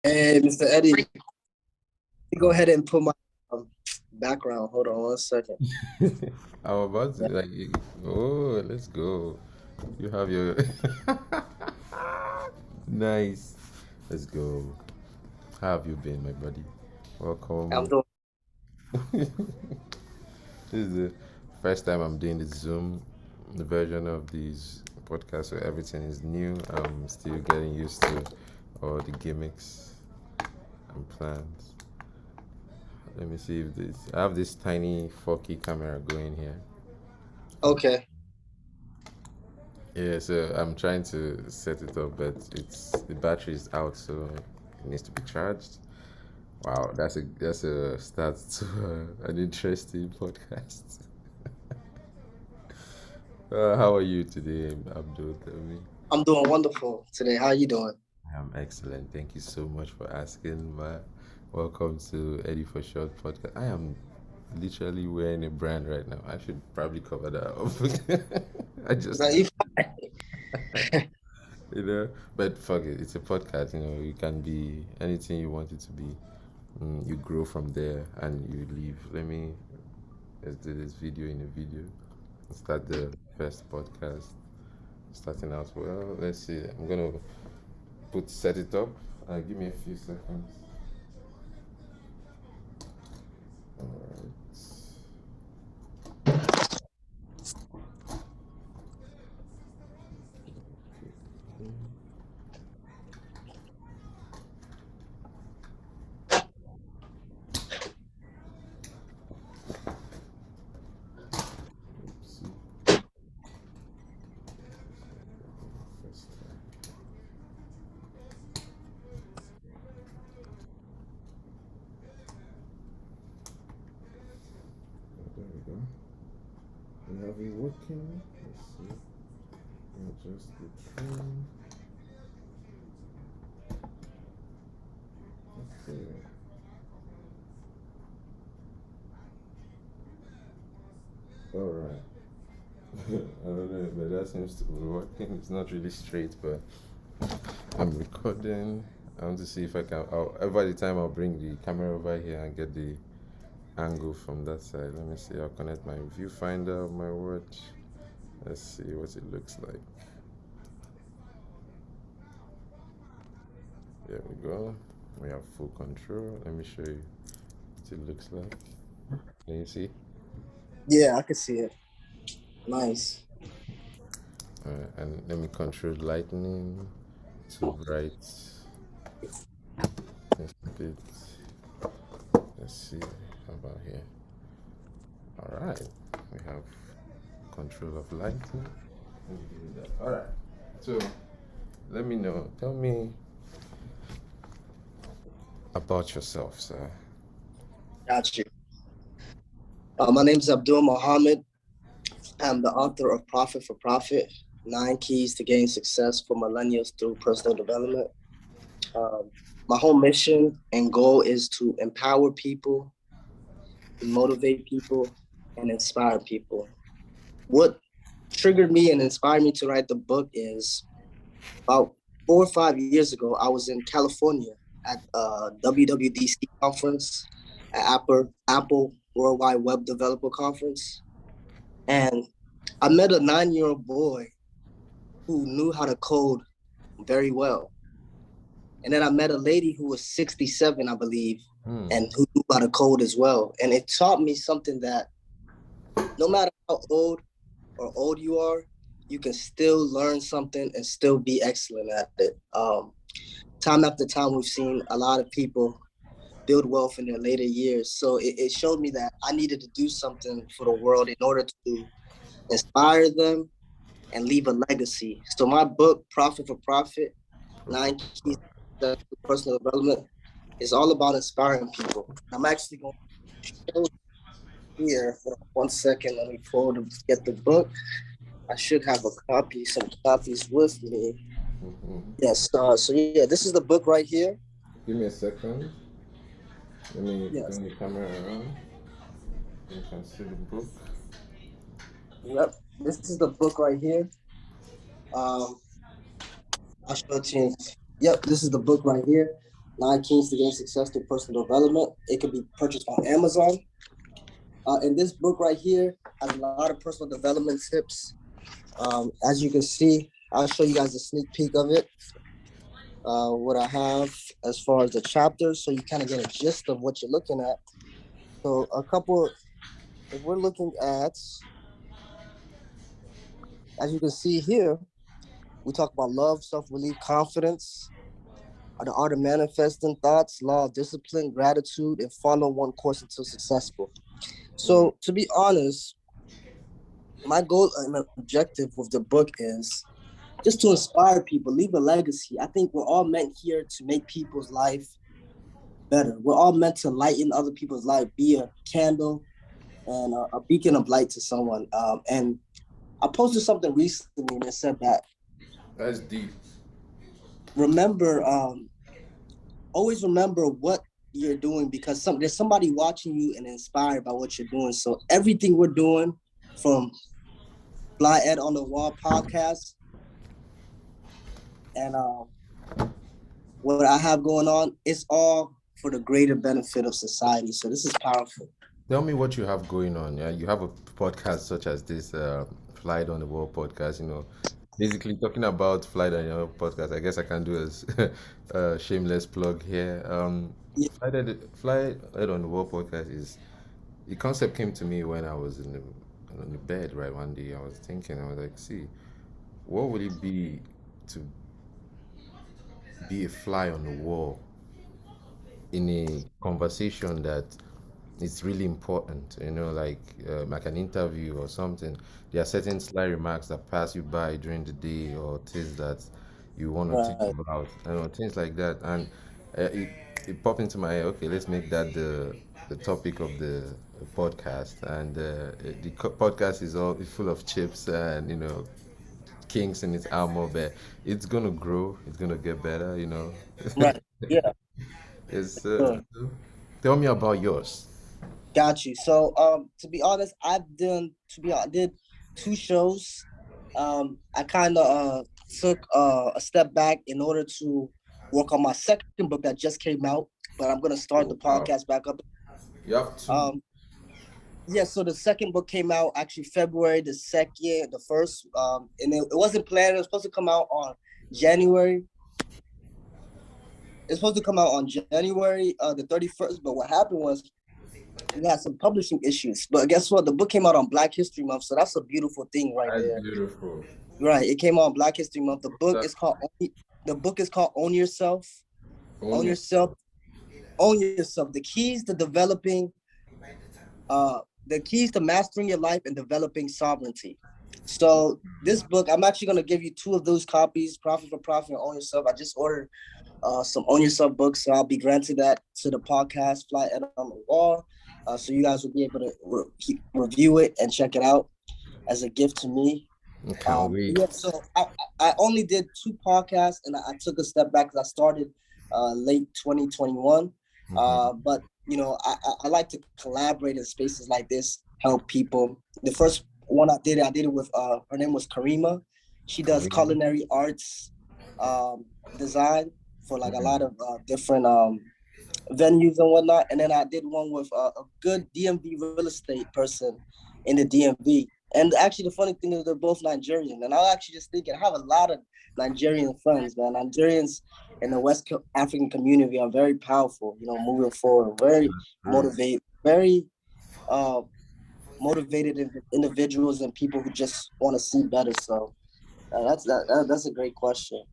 Hey, Mr. Eddie, go ahead and put my background. Hold on 1 second. I was about to Yeah, like, oh, let's go. You have your nice. Let's go. How have you been, my buddy? I'm Welcome. doing. This is the first time I'm doing the Zoom version of these podcasts, so everything is new. I'm still getting used to all the gimmicks and plans. Let me see if this. I have this tiny 4K camera going here. Um, Okay. Yeah, so I'm trying to set it up, but it's the battery is out, so it needs to be charged. Wow, that's a start to an interesting podcast. How are you today, Abdul? Tell me. I'm doing wonderful today. How you doing? I'm excellent. Thank you so much for asking. Welcome to Eddy4ShoT podcast. I am literally wearing a brand right now. I should probably cover that up. I just Now, you- but fuck it, it's a podcast. You can be anything you want it to be. You grow from there and you leave. Let's do this video in a video. Start the first podcast. Starting out well. Let's see. I'm gonna set it up. Give me a few seconds. All right. There we go. We have it working. Let's see. Adjust the trim. Okay. All right. I don't know, but that seems to be working. It's not really straight, but I'm recording. I want to see if I can. By the time I'll bring the camera over here and get the angle from that side. Let me see. I'll connect my viewfinder of my watch. Let's see what it looks like. There we go. We have full control. Let me show you what it looks like. Can you see? yeah, I can see it. Nice. And let me control lightning to bright. Just a bit. Let's see. How about here? All right. We have control of lighting. Let me do that. All right. So let me know. Tell me about yourself, sir. Got you. My name is Abdul Mohammed. I'm the author of Profit for Profit: 9 Keys to Gain Success for Millennials Through Personal Development. Um, my whole mission and goal is to empower people, motivate people, and inspire people. What triggered me and inspired me to write the book is about 4 or 5 years ago, I was in California at a WWDC conference, at Apple Worldwide Web Developer Conference. And I met a 9-year-old boy who knew how to code very well. And then I met a lady who was 67, I believe, and who knew how to code as well. And it taught me something that no matter how old you are, you can still learn something and still be excellent at it. Time after time, we've seen a lot of people build wealth in their later years. So it showed me that I needed to do something for the world in order to inspire them and leave a legacy. So my book, Profit for Profit, 9 Keys to Personal Development, is all about inspiring people. I'm actually going to show here for 1 second. Let me pull to get the book. I should have some copies with me. Yes. So yeah, this is the book right here. Give me a second. Let me Yes. turn the camera around. You can see the book. Yep. This is the book right here. Um, I'll show it to you. Yep. This is the book right here. Nine Keys to Gain Success Through Personal Development. It can be purchased on Amazon. And this book right here has a lot of personal development tips. As you can see, I'll show you guys a sneak peek of it. What I have as far as the chapters, so you kind of get a gist of what you're looking at. So a couple, if we're looking at, as you can see here, we talk about love, self-belief, confidence, the art of manifesting thoughts, law of discipline, gratitude, and follow one course until successful. So to be honest, my goal and objective with the book is just to inspire people, leave a legacy. I think we're all meant here to make people's life better. We're all meant to lighten other people's life, be a candle and a beacon of light to someone. And I posted something recently and it said that That's deep. remember, always remember what you're doing because there's somebody watching you and inspired by what you're doing. So everything we're doing from FlyEd on the Wall podcast and what I have going on, it's all for the greater benefit of society. So this is powerful. Tell me what you have going on. Yeah, you have a podcast such as this, Flight on the Wall podcast. Basically talking about Flight on your podcast. I guess I can do as a shameless plug here. Yeah, Flight on the Wall podcast is the concept came to me when I was in the bed right one day. I was thinking, I was like, see, what would it be to be a fly on the wall in a conversation that it's really important, like an interview or something. There are certain sly remarks that pass you by during the day or things that you want to think right. about, things like that. And it popped into my head, okay, let's make that the topic of the podcast. And podcast is all full of chips and, kinks in its armor, but it's going to grow, it's going to get better. Right. Yeah. It's Sure. Tell me about yours. Got you. So, to be honest, I did two shows. I kind of took a step back in order to work on my second book that just came out, but I'm gonna start the Oh, wow. podcast back up. You have two. Um, yeah. So the second book came out actually February the second, the first. And it wasn't planned. It was supposed to come out on January. It's supposed to come out on January the 31st. But what happened was we had some publishing issues. But guess what? The book came out on Black History Month, so that's a beautiful thing right That's there. beautiful. Right. It came out on Black History Month. That The book is called Own Yourself. Own only. Yourself. Own Yourself. The keys to developing the keys to mastering your life and developing sovereignty. So this book, I'm actually gonna give you two of those copies, Profit for Profit and Own Yourself. I just ordered some Own Yourself books, so I'll be granted that to the podcast Fly Ed on the Wall. So you guys will be able to review it and check it out as a gift to me. I can't wait. Yeah, so I only did two podcasts and I took a step back because I started late 2021. Mhm. But I like to collaborate in spaces like this, help people. The first one I did it with her name was Karima. She does Kareem. culinary arts design for like a lot Mhm. of different venues and whatnot. And then I did one with a good DMV real estate person in the DMV. And actually, the funny thing is they're both Nigerian. And I was actually just thinking, I have a lot of Nigerian friends, man. Nigerians in the African community are very powerful, moving forward, very True. very uh, motivated individuals and people who just want to see better. So that's a great question.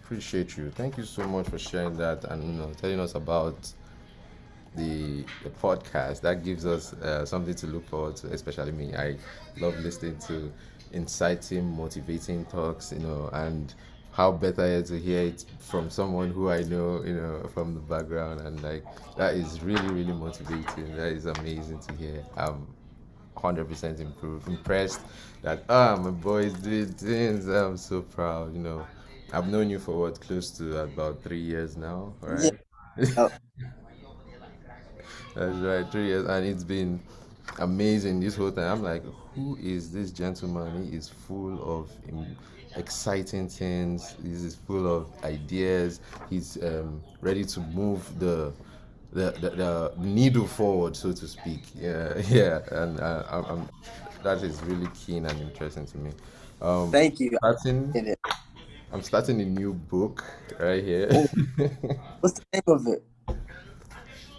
Appreciate you. Thank you so much for sharing that and telling us about the podcast. That gives us something to look forward to. Especially me, I love listening to inciting, motivating talks. And how better yet to hear it from someone who I know, from the background, and like that is really, really motivating. That is amazing to hear. I'm 100% impressed that my boy is doing things. I'm so proud. I've known you for what, close to about 3 years now, Yeah. right? That's right, 3 years, and it's been amazing this whole time. I'm like, who is this gentleman? He is full of exciting things. He's full of ideas. He's ready to move the needle forward, so to speak. Yeah, yeah, and that is really keen and interesting to me. Um, Thank you. starting, I get it. I'm starting a new book right here. Oh, what's the name of it?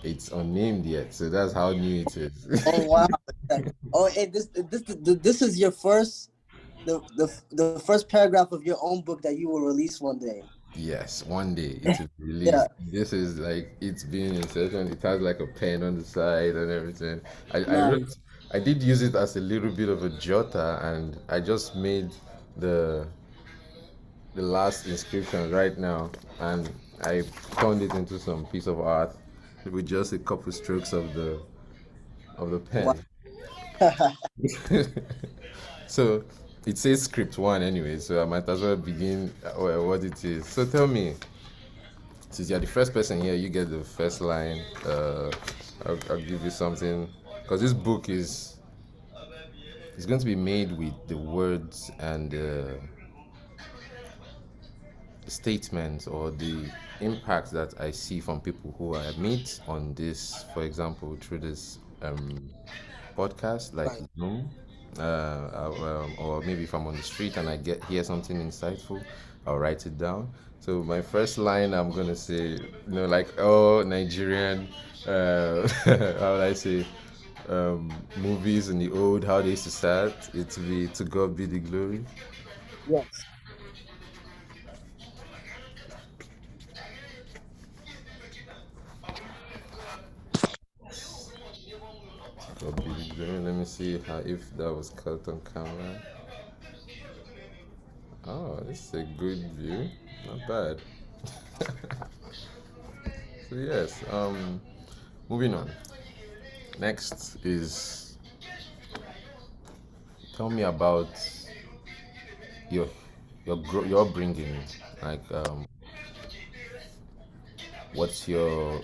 It's unnamed yet, so that's how new it is. Oh wow. Oh, hey, this is your first the first paragraph of your own book that you will release one day. Yes, one day it will be Yeah, released. This is like it's being in session. It has like a pen on the side and everything. I wrote, nice. I did use it as a little bit of a jotter, and I just made the the last inscription right now, and I turned it into some piece of art with just a couple strokes of the Wow. pen. So it says script one anyway, so I might as well begin what it is. So tell me, since you're the first person here, you get the first line. I'll give you something because this book is going to be made with the words and the statements or the impact that I see from people who I meet on this, for example, through this podcast like Right. Zoom, or maybe if I'm on the street and I get hear something insightful, I'll write it down. So my first line I'm gonna say, like, oh, Nigerian, how would I say, movies in the old, how they used to start, it to be to God be the glory. Yes. To God be the glory. Let me see how if that was caught on camera. Oh, this is a good view. Not bad. So yes, moving on. Next is tell me about your your upbringing. Like, what's your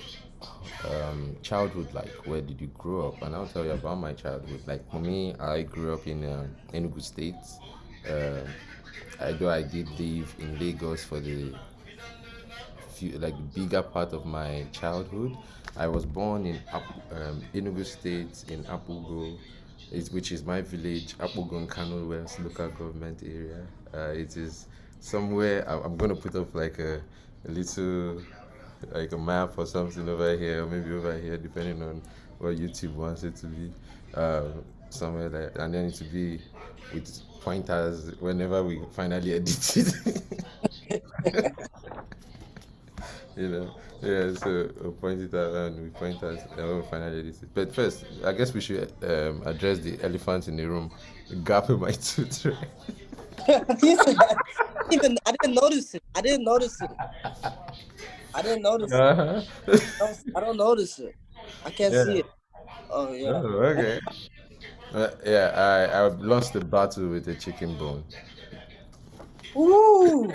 childhood like? Where did you grow up? And I'll tell you about my childhood. Like for me, I grew up in Enugu State. Uh, Although I did live in Lagos for the like bigger part of my childhood. I was born in Enugu State in Apugo, which is my village, Apugo in Kano West local government area. It is somewhere I'm going to put up like a little like a map or something over here, or maybe over here, depending on what YouTube wants it to be. Somewhere like, and then it to be with pointers whenever we finally edit it. you know. Yeah, so we'll point it out and we point out and when we finally edit it. But first, I guess we should address the elephant in the room, the gap in my tooth. Right? He said that. Even I didn't notice it. I didn't notice it. I didn't notice it. Uh-huh. I don't notice it. I can't Yeah. see it. Oh yeah. Oh, okay. Yeah, I lost the battle with the chicken bone. Ooh.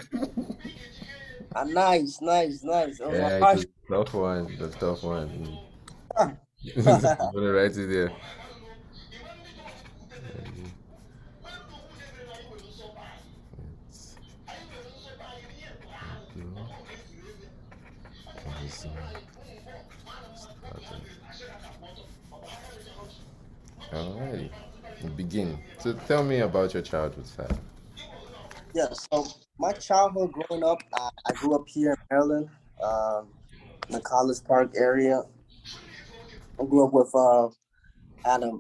Ah, nice, nice, nice. That was a Yeah, it harsh. was a tough one. The tough one. one. I'm gonna write it there. Alrighty, begin. So tell me about your childhood side. Yeah. So my childhood growing up, I grew up here in Maryland, in the College Park area. I grew up with had a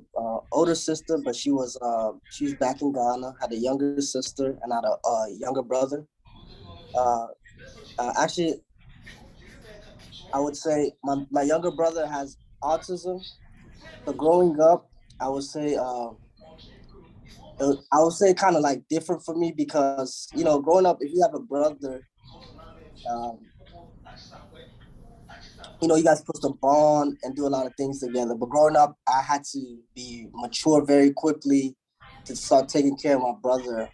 older sister, but she's back in Ghana. Had a younger sister and had a younger brother. Uh, Actually, I would say my younger brother has autism. So growing up, I would say I would say kind of like different for me because growing up, if you have a brother, um, you guys supposed to bond and do a lot of things together. But growing up, I had to be mature very quickly to start taking care of my brother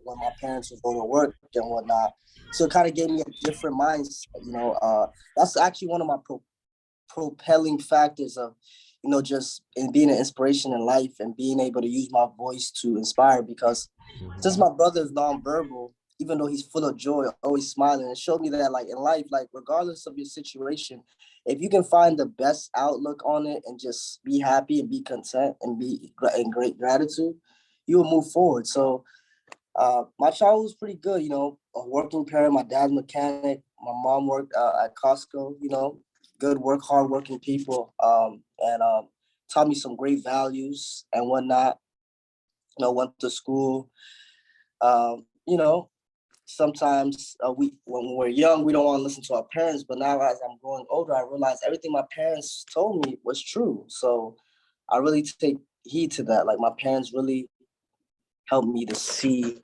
when my parents would go to work and whatnot. So it kind of gave me a different mindset. That's actually one of my propelling factors of, just in being an inspiration in life and being able to use my voice to inspire. Because since my brother is nonverbal, even though he's full of joy, always smiling, it showed me that like in life, like regardless of your situation, if you can find the best outlook on it and just be happy and be content and be in great gratitude, you will move forward. So my childhood was pretty good, a working parent. My dad's mechanic. My mom worked at Costco, good work, hardworking people, and taught me some great values and whatnot. Went to school. You know, Sometimes when we're young, we don't want to listen to our parents. But now as I'm growing older, I realize everything my parents told me was true. So I really take heed to that. Like my parents really helped me to see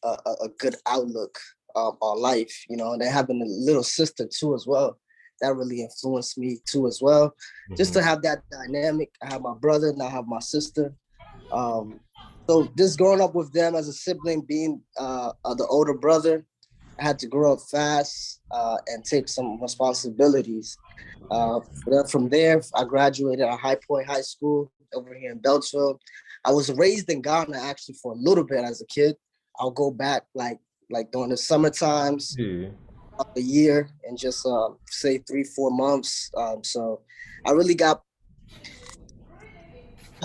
a good outlook on life, and then having a little sister too as well. That really influenced me too as well. Just to have that dynamic. I have my brother, now I have my sister. So just growing up with them as a sibling, being the older brother, I had to grow up fast and take some responsibilities. Then from there, I graduated at High Point High School over here in Beltsville. I was raised in Ghana actually for a little bit as a kid. I'll go back like during the summer times of the year and just say 3-4 months. So I really got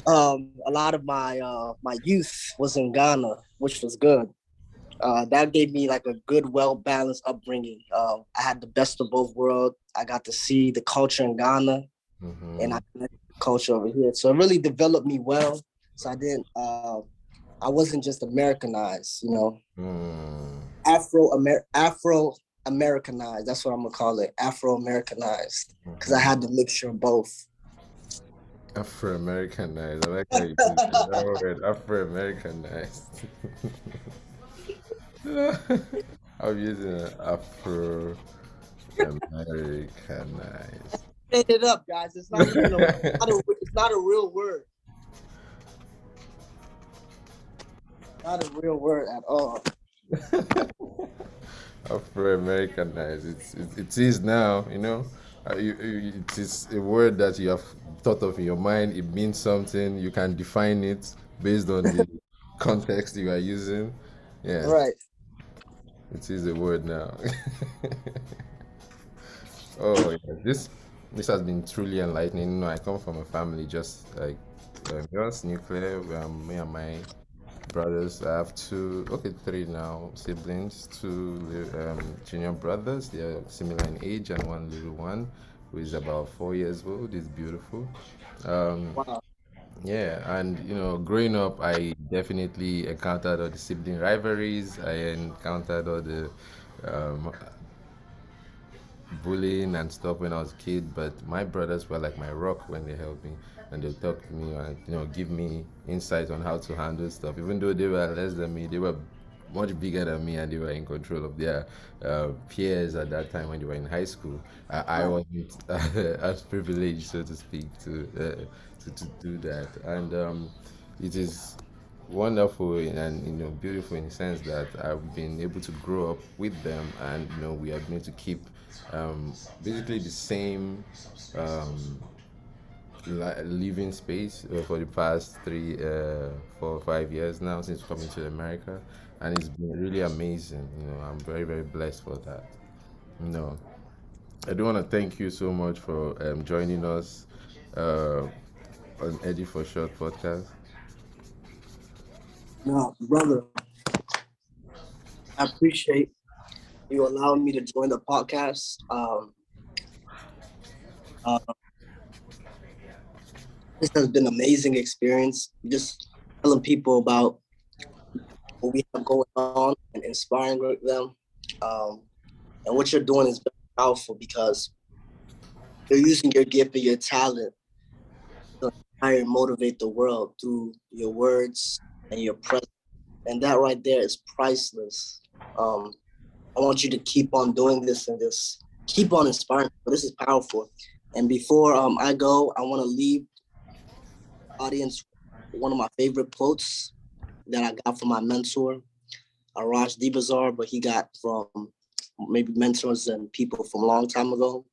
a lot of my youth was in Ghana, which was good. That gave me like a good, well-balanced upbringing. I had the best of both worlds. I got to see the culture in Ghana, and I met the culture over here. So it really developed me well. So I wasn't just Americanized, Afro-Americanized. That's what I'm gonna call it, Afro-Americanized, because I had the mixture of both. Afro-Americanized. I like how you use that word, Afro-Americanized. I'm using an Afro-Americanized. Made it up, guys. It's not even it's not a real word. Not a real word at all. Afro-Americanized. It is now. It is a word that you have thought of in your mind. It means something. You can define it based on the context you are using. Yeah. Right. It is a word now. Oh yeah, this has been truly enlightening. I come from a family just like yours, nuclear. Me and my brothers. I have three now siblings, two junior brothers. They are similar in age, and one little one who is about 4 years old. Is beautiful. Um, Wow. yeah, and growing up, I definitely encountered all the sibling rivalries. I encountered all the um, bullying and stuff when I was a kid, but my brothers were like my rock when they helped me and they talk to me and give me insight on how to handle stuff. Even though they were less than me, they were much bigger than me and they were in control of their peers at that time when they were in high school. I wasn't as privileged, so to speak, to do that. And it is wonderful and beautiful in the sense that I've been able to grow up with them, and we are going to keep basically the same um, living space for the past 3, 4, 5 years now since coming to America, and it's been really amazing. I'm very very blessed for that. No, I do want to thank you so much for joining us uh, on Eddy4ShoT podcast. Now, brother, I appreciate you allowing me to join the podcast. Uh, this has been an amazing experience. Just telling people about what we have going on and inspiring them. Um, and what you're doing is very powerful because you're using your gift and your talent to inspire and motivate the world through your words and your presence. And that right there is priceless. I want you to keep on doing this and just keep on inspiring. This is powerful. And before I go, I want to leave the audience one of my favorite quotes that I got from my mentor, Raj Dibazar, but he got from maybe mentors and people from a long time ago.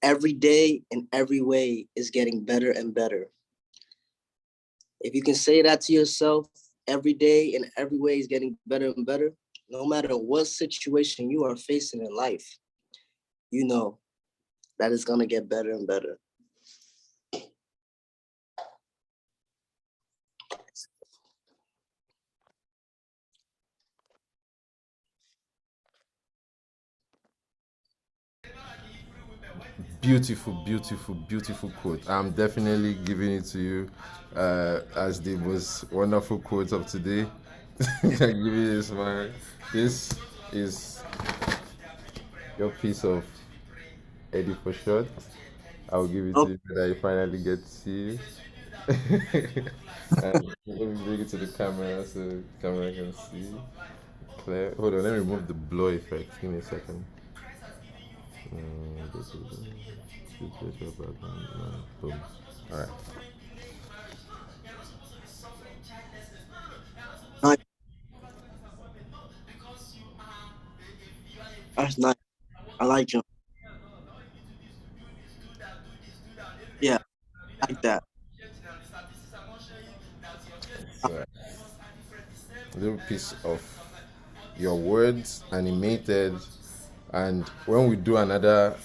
every day in every way is getting better and better. If you can say that to yourself, every day in every way is getting better and better, no matter what situation you are facing in life, you know that it's going to get better and better. Beautiful, beautiful, beautiful quote. I'm definitely giving it to you as the most wonderful quote of today. I give you this, man. This is your piece of Eddy4ShoT. I'll give it to Oh, you when I finally get to see you. And let me bring it to the camera so the camera can see. Clear. Hold on, let me remove the blur effect. Give me a second. This is boom. All right. nice. That's nice. I like him. Yeah, I like that. So, a little piece of your words animated, and when we do another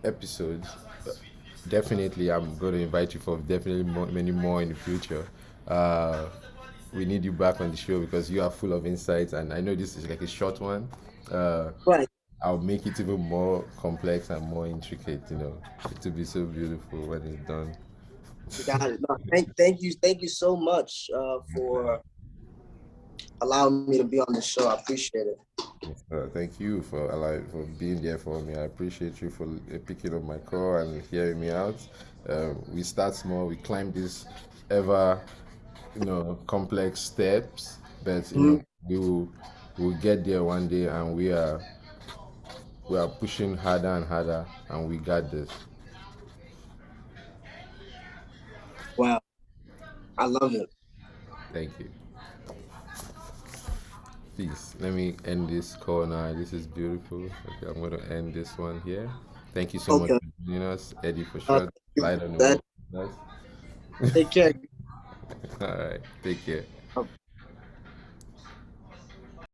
episode, definitely I'm going to invite you for definitely many more in the future. uh we need you back on the show because you are full of insights, and I know this is like a short one. uh Right. I'll make it even more complex and more intricate, it will be so beautiful when it's done. Got it. No, thank you so much for allowing me to be on the show. I appreciate it. Thank you for being there for me. I appreciate you for picking up my call and hearing me out. We start small. We climb these ever, complex steps, but Mhm. we will get there one day, and we are pushing harder and harder, and we got this. Wow, I love it. Thank you. Please let me end this call now. This is beautiful. Okay, I'm going to end this one here. Thank you so much Okay. for joining us, Eddie, for sure. Thank you. Light on the That, wall. Nice. take care. All right. Take care.